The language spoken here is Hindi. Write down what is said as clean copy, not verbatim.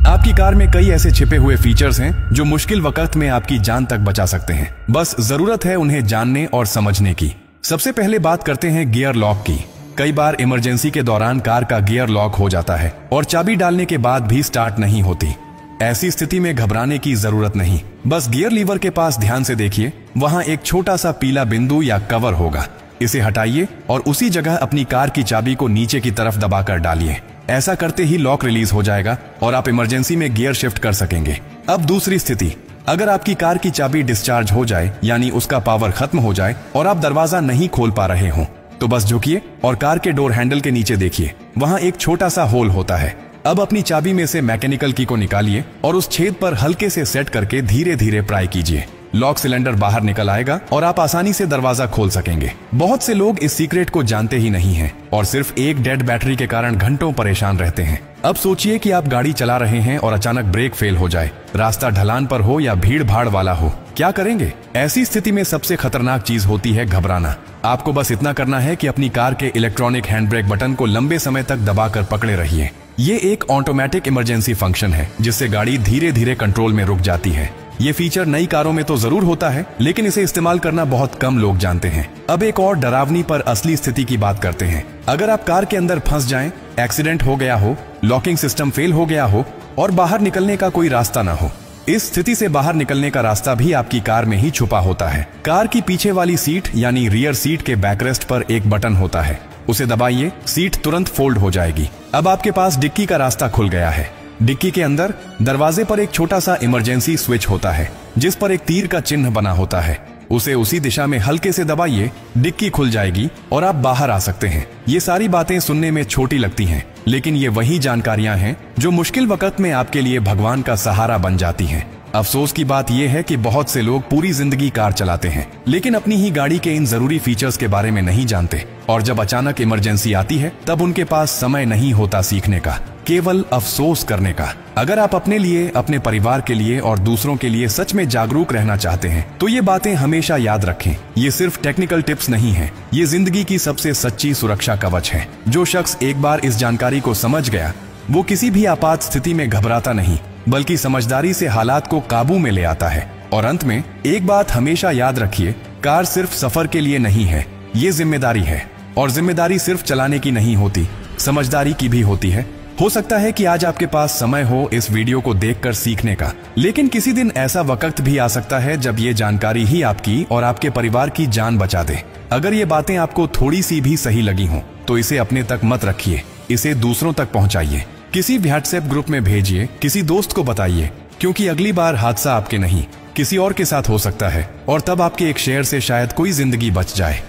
आपकी कार में कई ऐसे छिपे हुए फीचर्स हैं जो मुश्किल वक्त में आपकी जान तक बचा सकते हैं। बस जरूरत है उन्हें जानने और समझने की। सबसे पहले बात करते हैं गियर लॉक की। कई बार इमरजेंसी के दौरान कार का गियर लॉक हो जाता है और चाबी डालने के बाद भी स्टार्ट नहीं होती। ऐसी स्थिति में घबराने की जरूरत नहीं। बस गियर लीवर के पास ध्यान से देखिए, वहां एक छोटा सा पीला बिंदु या कवर होगा। इसे हटाइए और उसी जगह अपनी कार की चाबी को नीचे की तरफ दबाकर डालिए। ऐसा करते ही लॉक रिलीज हो जाएगा और आप इमरजेंसी में गियर शिफ्ट कर सकेंगे। अब दूसरी स्थिति, अगर आपकी कार की चाबी डिस्चार्ज हो जाए, यानी उसका पावर खत्म हो जाए और आप दरवाजा नहीं खोल पा रहे हो, तो बस झुकिए और कार के डोर हैंडल के नीचे देखिए, वहां एक छोटा सा होल होता है। अब अपनी चाबी में से मैकेनिकल की को निकालिए और उस छेद पर हल्के से सेट करके धीरे धीरे प्राई कीजिए। लॉक सिलेंडर बाहर निकल आएगा और आप आसानी से दरवाजा खोल सकेंगे। बहुत से लोग इस सीक्रेट को जानते ही नहीं हैं और सिर्फ एक डेड बैटरी के कारण घंटों परेशान रहते हैं। अब सोचिए कि आप गाड़ी चला रहे हैं और अचानक ब्रेक फेल हो जाए, रास्ता ढलान पर हो या भीड़ भाड़ वाला हो, क्या करेंगे? ऐसी स्थिति में सबसे खतरनाक चीज होती है घबराना। आपको बस इतना करना है कि अपनी कार के इलेक्ट्रॉनिक हैंड ब्रेक बटन को लंबे समय तक दबाकर पकड़े रहिए। ये एक ऑटोमेटिक इमरजेंसी फंक्शन है जिससे गाड़ी धीरे धीरे कंट्रोल में रुक जाती है। ये फीचर नई कारों में तो जरूर होता है, लेकिन इसे इस्तेमाल करना बहुत कम लोग जानते हैं। अब एक और डरावनी पर असली स्थिति की बात करते हैं। अगर आप कार के अंदर फंस जाएं, एक्सीडेंट हो गया हो, लॉकिंग सिस्टम फेल हो गया हो और बाहर निकलने का कोई रास्ता ना हो, इस स्थिति से बाहर निकलने का रास्ता भी आपकी कार में ही छुपा होता है। कार की पीछे वाली सीट यानी रियर सीट के बैकरेस्ट पर एक बटन होता है, उसे दबाइए, सीट तुरंत फोल्ड हो जाएगी। अब आपके पास डिक्की का रास्ता खुल गया है। डिक्की के अंदर दरवाजे पर एक छोटा सा इमरजेंसी स्विच होता है जिस पर एक तीर का चिन्ह बना होता है। उसे उसी दिशा में हल्के से दबाइए, डिक्की खुल जाएगी और आप बाहर आ सकते हैं। ये सारी बातें सुनने में छोटी लगती हैं, लेकिन ये वही जानकारियां हैं जो मुश्किल वक्त में आपके लिए भगवान का सहारा बन जाती हैं। अफसोस की बात यह है कि बहुत से लोग पूरी जिंदगी कार चलाते हैं, लेकिन अपनी ही गाड़ी के इन जरूरी फीचर्स के बारे में नहीं जानते, और जब अचानक इमरजेंसी आती है तब उनके पास समय नहीं होता सीखने का, केवल अफसोस करने का। अगर आप अपने लिए, अपने परिवार के लिए और दूसरों के लिए सच में जागरूक रहना चाहते हैं तो ये बातें हमेशा याद रखें। ये सिर्फ टेक्निकल टिप्स नहीं है, ये जिंदगी की सबसे सच्ची सुरक्षा कवच है। जो शख्स एक बार इस जानकारी को समझ गया, वो किसी भी आपात स्थिति में घबराता नहीं, बल्कि समझदारी से हालात को काबू में ले आता है। और अंत में एक बात हमेशा याद रखिए, कार सिर्फ सफर के लिए नहीं है, ये जिम्मेदारी है। और जिम्मेदारी सिर्फ चलाने की नहीं होती, समझदारी की भी होती है। हो सकता है कि आज आपके पास समय हो इस वीडियो को देखकर सीखने का, लेकिन किसी दिन ऐसा वक्त भी आ सकता है जब ये जानकारी ही आपकी और आपके परिवार की जान बचा दे। अगर ये बातें आपको थोड़ी सी भी सही लगी हों तो इसे अपने तक मत रखिए, इसे दूसरों तक पहुंचाइए। किसी व्हाट्सएप ग्रुप में भेजिए, किसी दोस्त को बताइए, क्योंकि अगली बार हादसा आपके नहीं किसी और के साथ हो सकता है, और तब आपके एक शेयर से शायद कोई जिंदगी बच जाए।